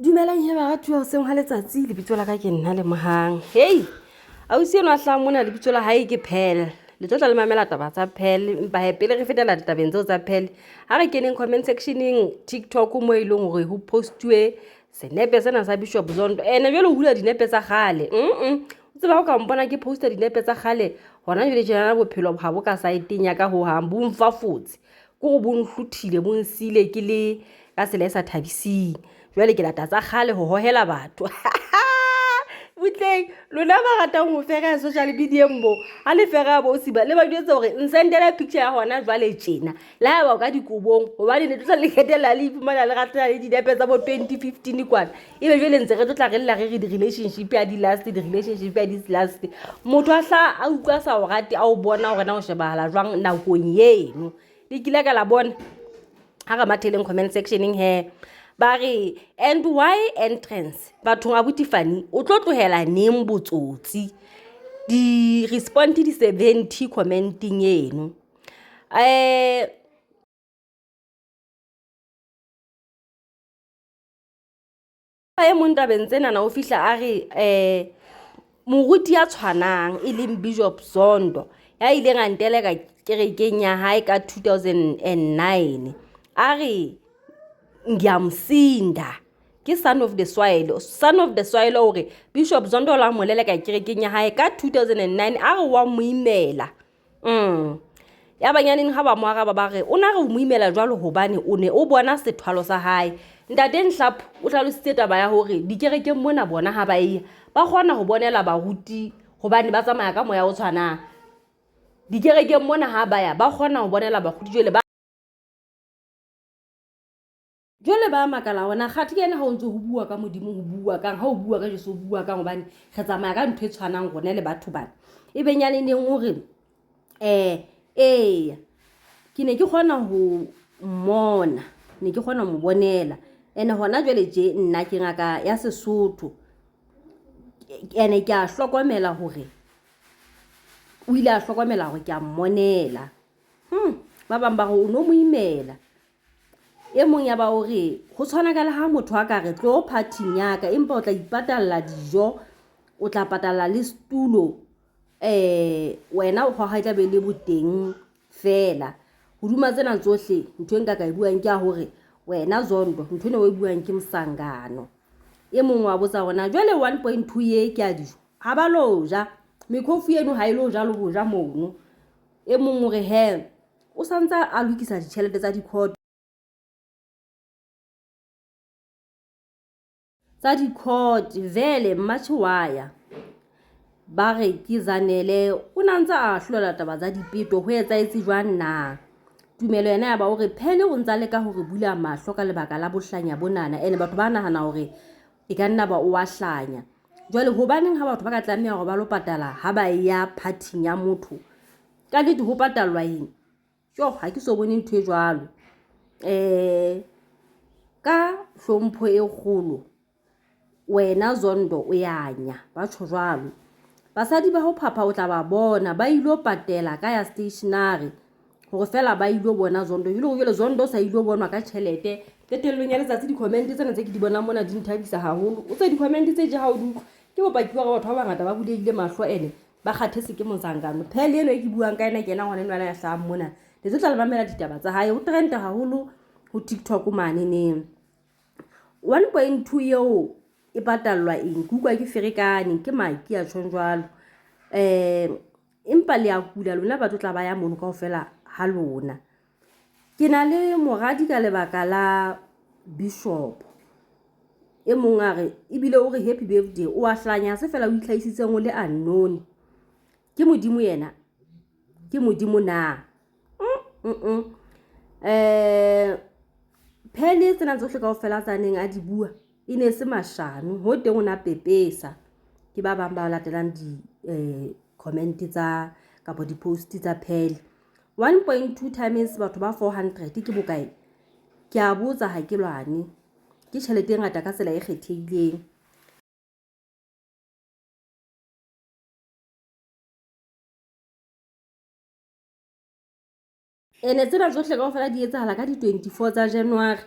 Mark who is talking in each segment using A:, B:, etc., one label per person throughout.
A: Dumelang he baratuwa hoseng ha letsatsi lebitso la ka ke nna le mohang. Hei, ausi eno a hlahang mona lebitso la hae ke Pearl. Le tlo tla le mamela taba tsa Pearl, empa he pele re fetela ditabeng tseo tsa Pearl. Ha re keneng comment sectioneng TikTok mo e leng hore ho postuwe senepe sena sa Bishop Zondo. Ene jwale ho hula dinepe tsa kgale. O tseba ho ka mpona ke poster dinepe tsa kgale. Hona jwale tjena bophelo ha bo ka saeteng ya ka ho hang bo mfafotse. Ke go bo nhluthile bo nsile ke le ka sela e sa thabising. Jwale ke lata tsa kgale ho hohela batho. Butleng lona ba ratang ho fera social media mo ha le fera bo siba le ba jwetsa hore nsendela picture ya hona jwale tjena la ha ba ka dikobong hobane ne tla le ketela le ifumana le ratana le dinepe tsa bo 2015 kwana ebe jwale ntse re tla rella re di relationship ya di last di relationship ya di last motho a hla a utlwa sa o rate a o bona hore na o shebahala jwang nakong yeno le kile ka la bona ha ga matheleng comment sectioning he Bari, and why entrance? Bathong abuti fani, o tlo tlohela neng botsotsi. Di respond di 70 commenting eno. Mong tabeng tsena na o fihla a re moruti ya tshwanang e leng Bishop Zondo ya ileng a ntelela kerekeng ya hae ka 2009 a re ngiyamsinda ke son of the soil hore Bishop Zondo la molela ka kerekeng ya hae ka 2009 a re wa moimela ya banyaneng ha ba mo araba ba re o na re moimela jwalo hobane o ne o bona sethwalo sa hae ntate Nhlapo o hlalositse taba ya hore dikerekeng mona bona ha ba iya ba kgona ho bonela baruti hobane ba tsamaya ka moya o tshwanang dikerekeng mona ha ba ya ba kgona ho bonela baruti jwale ba makala hona kgathi kena ha o ntse ho bua ka modimo ho bua kang ha o bua ka Jesu ho bua kang hobane re tsamaya ka ntho e tshwanang rona le batho bana e benyane neng hore ke ne ke kgona ho mmona ne ke kgona ho mo bonela ene hona jwale je nna ke ngaka ya Sesotho ene ke a hlokomela hore o ile a hlokomela hore ke a mmonela ba bang ba go no mo imela e mong ya ba hore ho tshwana ka le ha motho a ka re tlo partying ya ka empa o tla ipatalla dijo o tla patalla le stulo wena o ha tla be le boteng fela hoduma tsena tsohle ntho e nka ka e buang ke a hore wena Zondo ntho ne o e buang ke mosangano e mong wa botsa rona jwale 1.2 ye ke a dijo ha ba lo ja mekhofu eno ha ile ho ja le ho ja mono e mong hore he o santsa a lokisa ditjhelete tsa di-court vele mmathi waya ba re ke Zanele o nantsa a hlola taba tsa dipeto ho etsa etsi jwang na tumelo yena ya ba hore phele o ntsa le ka hore bula mahlo ka lebaka la bohlanya bonana ene batho ba nahana hore e ka nna ba o wa hlanya jwale hobaneng ha batho ba ka tlameha hore ba lo patala ha ba ya partying ya motho ka le ho patallwa eng ha ke so bone ntho e jwalo ka hlompho e kgolo wena Zondo o yanya ba tsho jwalo basadi ba ho phapha o tla ba bona ba ilo patela ka ya stationery hore fela ba ilo bona Zondo jwale Zondo sa ilo bonwa ka tjhelete tetellong ya letsatsi di-comment tsena tse ke di bonang mona di nthabisa haholo o tse di-comment tse je ha o di ke bopaki ba batho ba bangata ba bulehile mahlo ene ba kgathetse ke mosangano phele eno e ke buang ka ena ke ena ngwana enwana ya hlahang mona le tla le mamela ditaba tsa hae ho trend haholo ho TikTok mane neng 1.2 yeo e patallwa eng kukwa ke ferekane ke maki a tshong jwalo empa le a kula lona ba tla ba ya mono kaofela ha lona ke na le moradi ka lebaka la Bishop e mong a re ebile o re happy birthday o a hlanya se fela o itlhaisitseng o le unknown ke modimo yena ke modimo na phele tsena tsohle kaofela tsa neng a di bua e ne se mashano ho teng ona pepesa ke ba bang ba latelang di comment tsa kapo di post tsa phele 1.2 times batho ba 400 ke bokae ke a botsa ha ke lwane ke tjhelete e ngata ka tsela e kgethehileng ene tsena tsohle kaofela di etsahala ka di 24 tsa January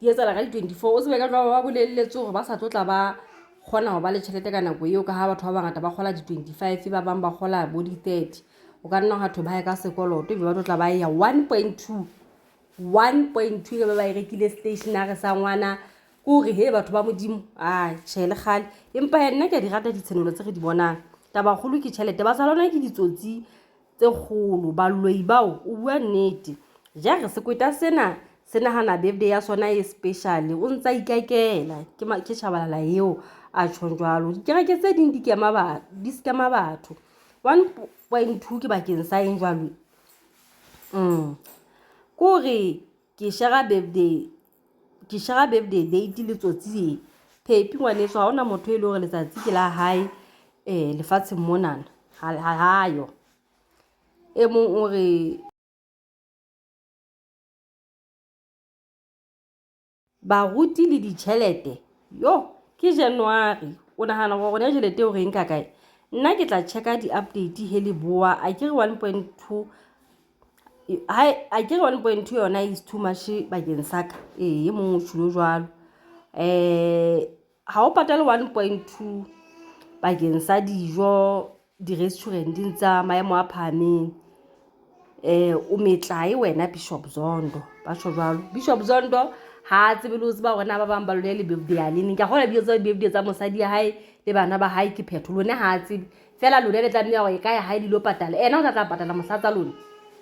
A: di etsala ka di-24 o tsebe ka tloa ba boleletse gore ba sa tlotla ba kgona go ba le tšhelete ka nako eo ka ga batho ba bangata ba kgola di-25 ba bangwe ba kgola bo di-30 o ka nna gatho ba ye ka sekoloto ebe ba tlotla ba eya 1.2 ke ba e rekile stationary sa ngwana ke gore he batho ba modimo a tšhele gale empa ya nna ke a di rata ditshenolo tse re di bonang tabagolo ke tšhelete ba sa lona ke ditsotsi tse kgolo baloi bao o bua nnete ja re sekweta sena se nagana birthday ya sona e special o ntsa ikakela ke tšhabalala eo a tšhong jalo dikereke tse ding di scama batho 1.2 ke bakeng sa eng jalo kore ke share birthday date le tsotsi phepi ngwaneso ga ona motho e le gore letsatsi ke la hae lefatsheng monana hayo e mong o re baruti le ditšhelete yo ke January o nagana gore gona tšhelete o reng ka kae nna ke tla checka di-update he le boa a kere 1.2 yona is too much bakeng saka e mongwe o tšhilo jalo ga o patale 1.2 bakeng sa dijo di-restauranteng tsa maemo a phameng o metlae wena Bishop Zondo ba tšho jalo Bishop Zondo ha tsebe le o tseba gona ba bang ba lone le birthday ya lene ka gona birthday tsa mosadi ya hae le bana ba hae ke phetho lone ha tsebe fela lone le tlamea go e ka ya hae dilo patala ena o tla patala mosatsa lone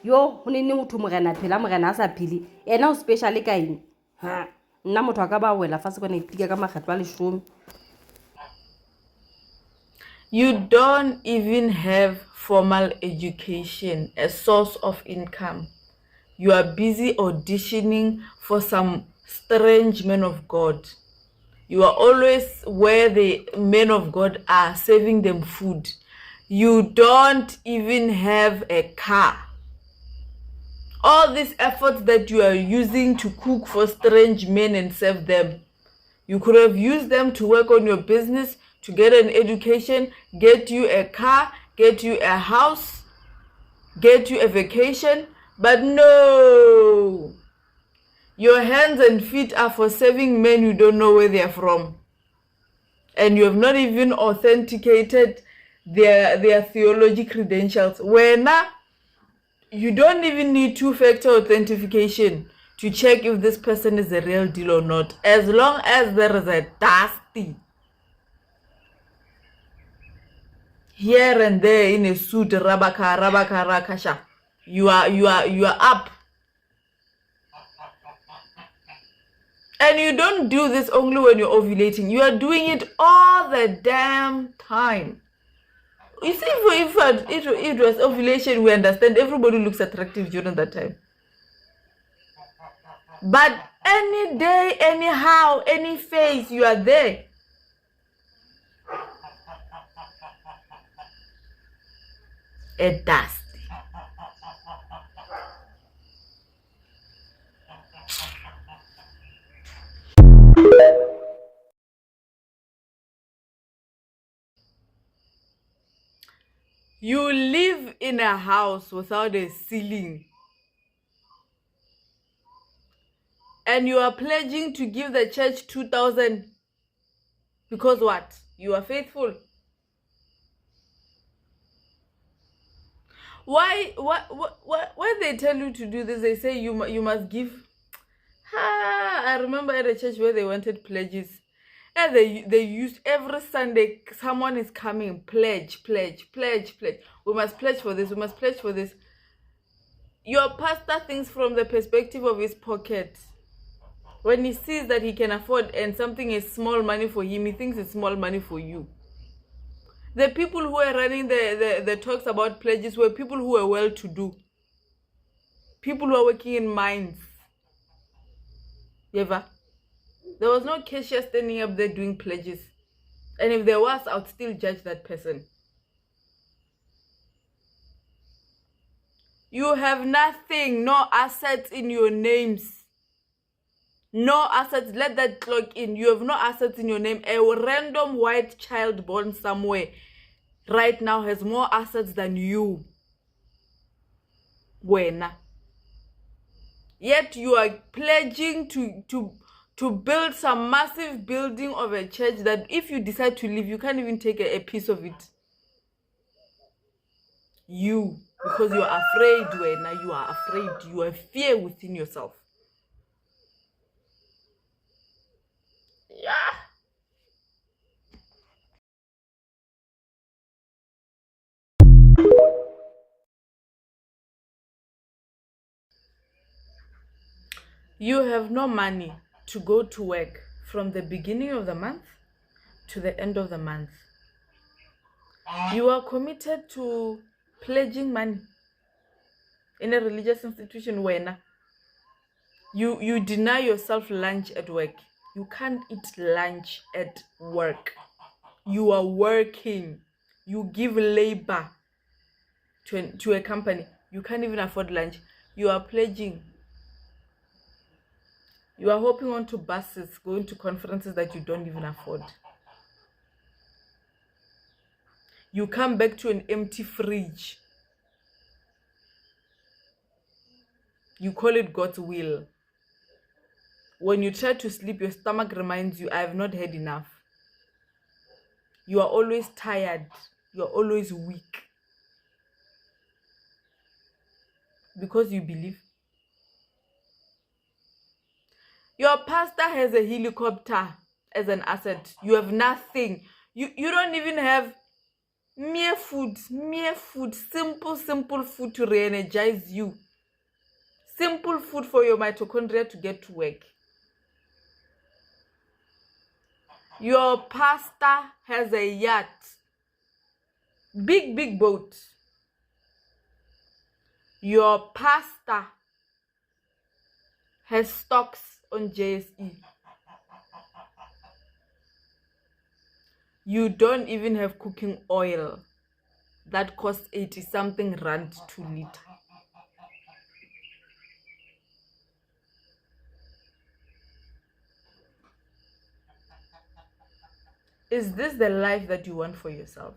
A: yo go nenne go thu morena phela morena a sa phele ena o special ka eng ha nna motho a ka ba wela fa se kwana itika ka makgetlo a leshome.
B: You don't even have formal education, a source of income. You are busy auditioning for some strange men of God. You are always where the men of God are, serving them food. You don't even have a car. All these efforts that you are using to cook for strange men and serve them, you could have used them to work on your business, to get an education, get you a car, get you a house, get you a vacation. But no, your hands and feet are for serving men you don't know where they are from. And you have not even authenticated their theology credentials. When you don't even need two-factor authentication to check if this person is a real deal or not. As long as there is a dusty here and there in a suit, rabaka, you are up. And you don't do this only when you're ovulating. You are doing it all the damn time. You see, if it was ovulation, we understand everybody looks attractive during that time. But any day, anyhow, any phase, you are there. A dust. You live in a house without a ceiling. And you are pledging to give the church 2,000 because what? You are faithful. Why when they tell you to do this, they say you must give. I remember at a church where they wanted pledges. And they used every Sunday, someone is coming, pledge. We must pledge for this, we must pledge for this. Your pastor thinks from the perspective of his pocket. When he sees that he can afford and something is small money for him, he thinks it's small money for you. The people who were running the talks about pledges were people who were well-to-do. People who are working in mines. Ever? There was no cashier standing up there doing pledges. And if there was, I would still judge that person. You have nothing, no assets in your names. No assets, let that clock in. You have no assets in your name. A random white child born somewhere right now has more assets than you. Wena. Yet you are pledging to to build some massive building of a church that if you decide to leave, you can't even take a piece of it. Because you are afraid, when you are afraid, you have fear within yourself. Yeah. You have no money to go to work from the beginning of the month to the end of the month. You are committed to pledging money in a religious institution where you deny yourself lunch at work. You can't eat lunch at work. You are working. You give labor to a company. You can't even afford lunch. You are pledging. You are hopping onto buses, going to conferences that you don't even afford. You come back to an empty fridge. You call it God's will. When you try to sleep, your stomach reminds you, I have not had enough. You are always tired. You are always weak. Because you believe. Your pastor has a helicopter as an asset. You have nothing. You don't even have mere food, simple food to re-energize you. Simple food for your mitochondria to get to work. Your pastor has a yacht. Big boat. Your pastor has stocks on JSE. You don't even have cooking oil that costs 80-something rand 2 liter. Is this the life that you want for yourself?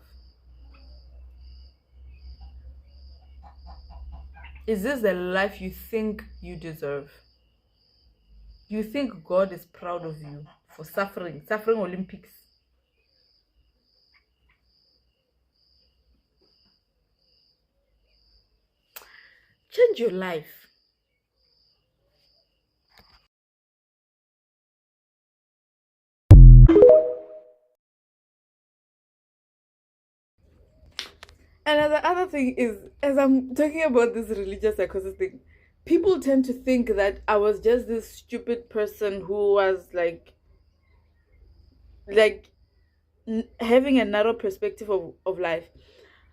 B: Is this the life you think you deserve? You think God is proud of you for suffering Olympics? Change your life. And the other thing is, as I'm talking about this religious psychosis thing, people tend to think that I was just this stupid person who was like having a narrow perspective of life.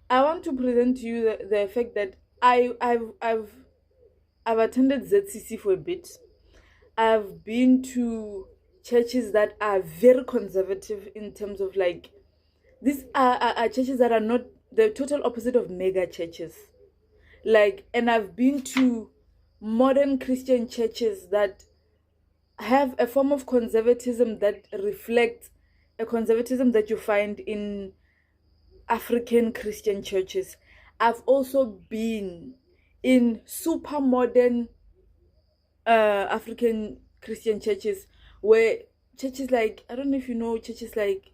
B: I want to present to you the fact that I've attended ZCC for a bit. I've been to churches that are very conservative in terms of like, these are churches that are not the total opposite of mega churches. Like, and I've been to modern Christian churches that have a form of conservatism that reflects a conservatism that you find in African Christian churches. I've also been in super modern African Christian churches where churches like, I don't know if you know, churches like,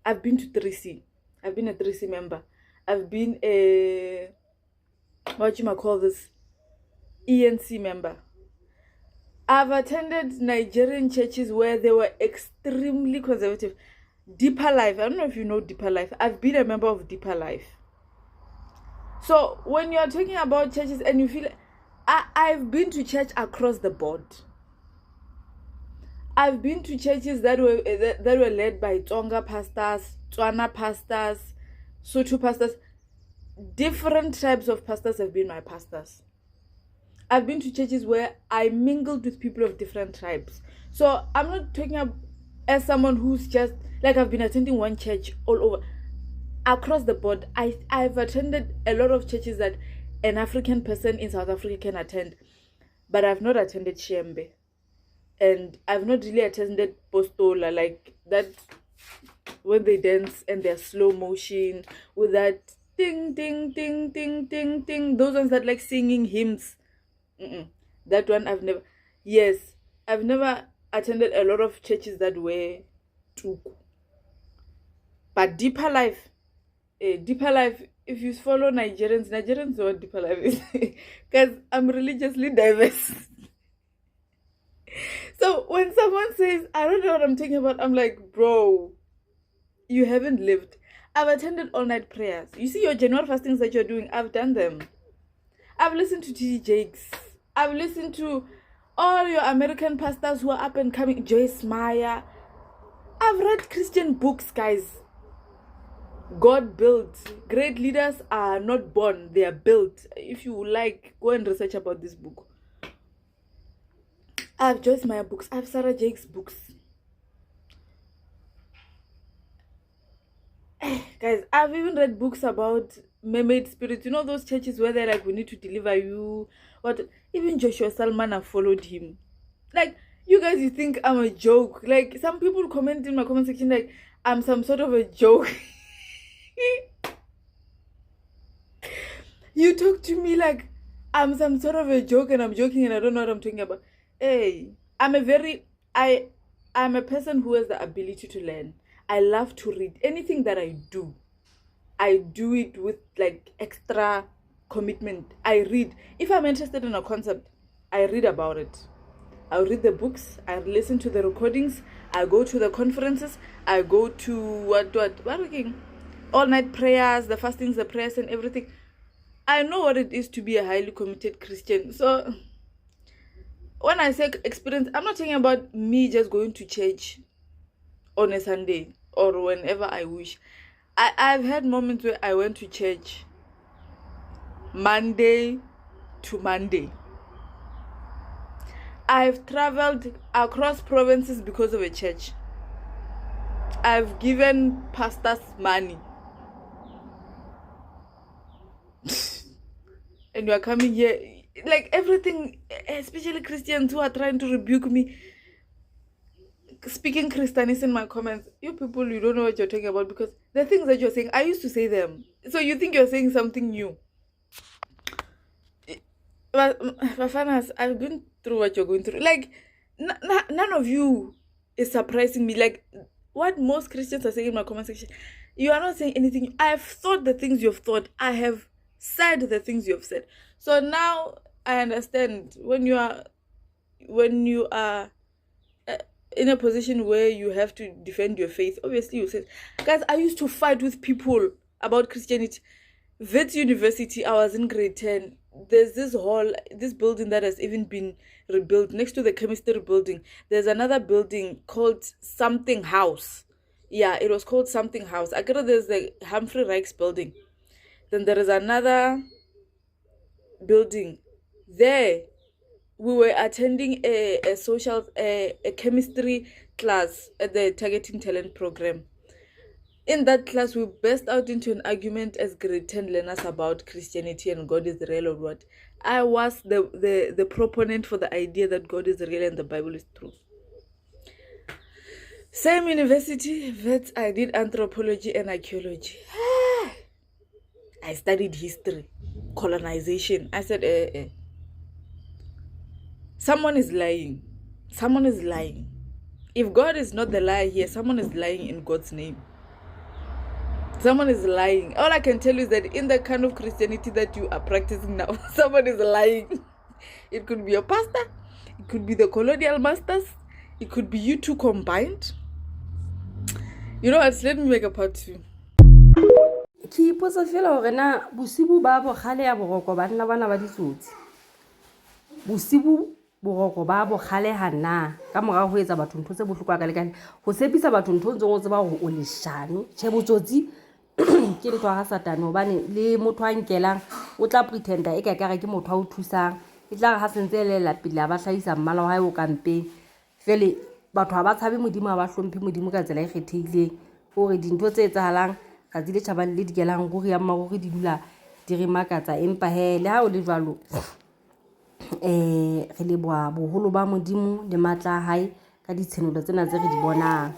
B: I've been to 3C. I've been a 3C member. I've been a, what you might call this, ENC member. I've attended Nigerian churches where they were extremely conservative. Deeper Life, I don't know if you know Deeper Life. I've been a member of Deeper Life. So when you're talking about churches and you feel, I've been to church across the board. I've been to churches that were led by Tsonga pastors, Tswana pastors, Sotho pastors. Different types of pastors have been my pastors. I've been to churches where I mingled with people of different tribes. So I'm not talking as someone who's just, like, I've been attending one church all over. Across the board, I've attended a lot of churches that an African person in South Africa can attend. But I've not attended Shembe. And I've not really attended Postola, like that, when they dance and they're slow motion with that ding, ding, ding, ding, ding, ding. Those ones that like singing hymns. That one I've never. Yes, I've never attended a lot of churches that were tuku. But deeper life, if you follow Nigerians know what deeper life is. Because I'm religiously diverse. So when someone says, I don't know what I'm talking about, I'm like, bro, you haven't lived. I've attended all-night prayers. You see your January fastings that you're doing, I've done them. I've listened to T.D. Jakes. I've listened to all your American pastors who are up and coming, Joyce Meyer. I've read Christian books, guys. God built. Great leaders are not born, they are built. If you like, go and research about this book. I have Joyce Meyer books. I have Sarah Jakes books. Guys, I've even read books about mermaid spirits. You know those churches where they're like, we need to deliver you. What? Even Joshua Salman, have followed him. Like, you guys, you think I'm a joke. Like, some people comment in my comment section like, I'm some sort of a joke. You talk to me like I'm some sort of a joke and I'm joking and I don't know what I'm talking about. Hey, I'm a person who has the ability to learn. I love to read. Anything that I do it with like extra commitment. I read. If I'm interested in a concept, I read about it. I read the books. I listen to the recordings. I go to the conferences. I go to all-night prayers, the fastings, the prayers and everything. I know what it is to be a highly committed Christian. So when I say experience, I'm not talking about me just going to church on a Sunday or whenever I wish. I've had moments where I went to church Monday to Monday. I've traveled across provinces because of a church. I've given pastors money. And you are coming here, like everything, especially Christians who are trying to rebuke me, speaking Christianese in my comments. You people, you don't know what you're talking about because the things that you're saying, I used to say them. So you think you're saying something new. But Fafanas, I've been through what you're going through. Like, none of you is surprising me. Like, what most Christians are saying in my comment section, you are not saying anything. I have thought the things you've thought. I have said the things you have said. So now I understand when you are in a position where you have to defend your faith. Obviously, you said, guys, I used to fight with people about Christianity. Wits University, I was in grade 10. There's this hall, this building that has even been rebuilt next to the chemistry building. There's another building called something house. Yeah, it was called something house. I guess there's the Humphrey Reichs building. Then there is another building. There, we were attending a chemistry class at the Targeting Talent program. In that class, we burst out into an argument as grade 10 learners about Christianity and God is real or what. I was the proponent for the idea that God is real and the Bible is true. Same university, but I did anthropology and archaeology. I studied history, colonization. I said, someone is lying. Someone is lying. If God is not the liar here, someone is lying in God's name. Someone is lying. All I can tell you is that in the kind of Christianity that you are practicing now, someone is lying. It could be a pastor. It could be the colonial masters. It could be you two combined. You know what? Let me make a part 2.
A: Ke ipotsa fela hore na bosibu ba bogale ya boroko banna bana ba ditsotsi. Bosibu boroko ba bogale hana ka mora ho etsa batho ntho tse bohlokwa ka lekane ho sepisa batho ntho ntse go tseba hore o leshano che botsotsi ke le twa ga satane hobane le motho a nkelang o tla pretenda e ka ke motho a o thusang e tla ga sentse le lapile ba hlahisa mmala wa hae o kampeng fele batho ba tshabe modimo ba hlomphe modimo ka tsela e kgethehileng hore dintho tse etsahalang ka dile tšhabang le dikelang go ria mmagore di dula di re makatsa empa he le ha o le jwalo re le boa boholo ba modimo le matla hae ka ditshenolo tsena tse re di bonang.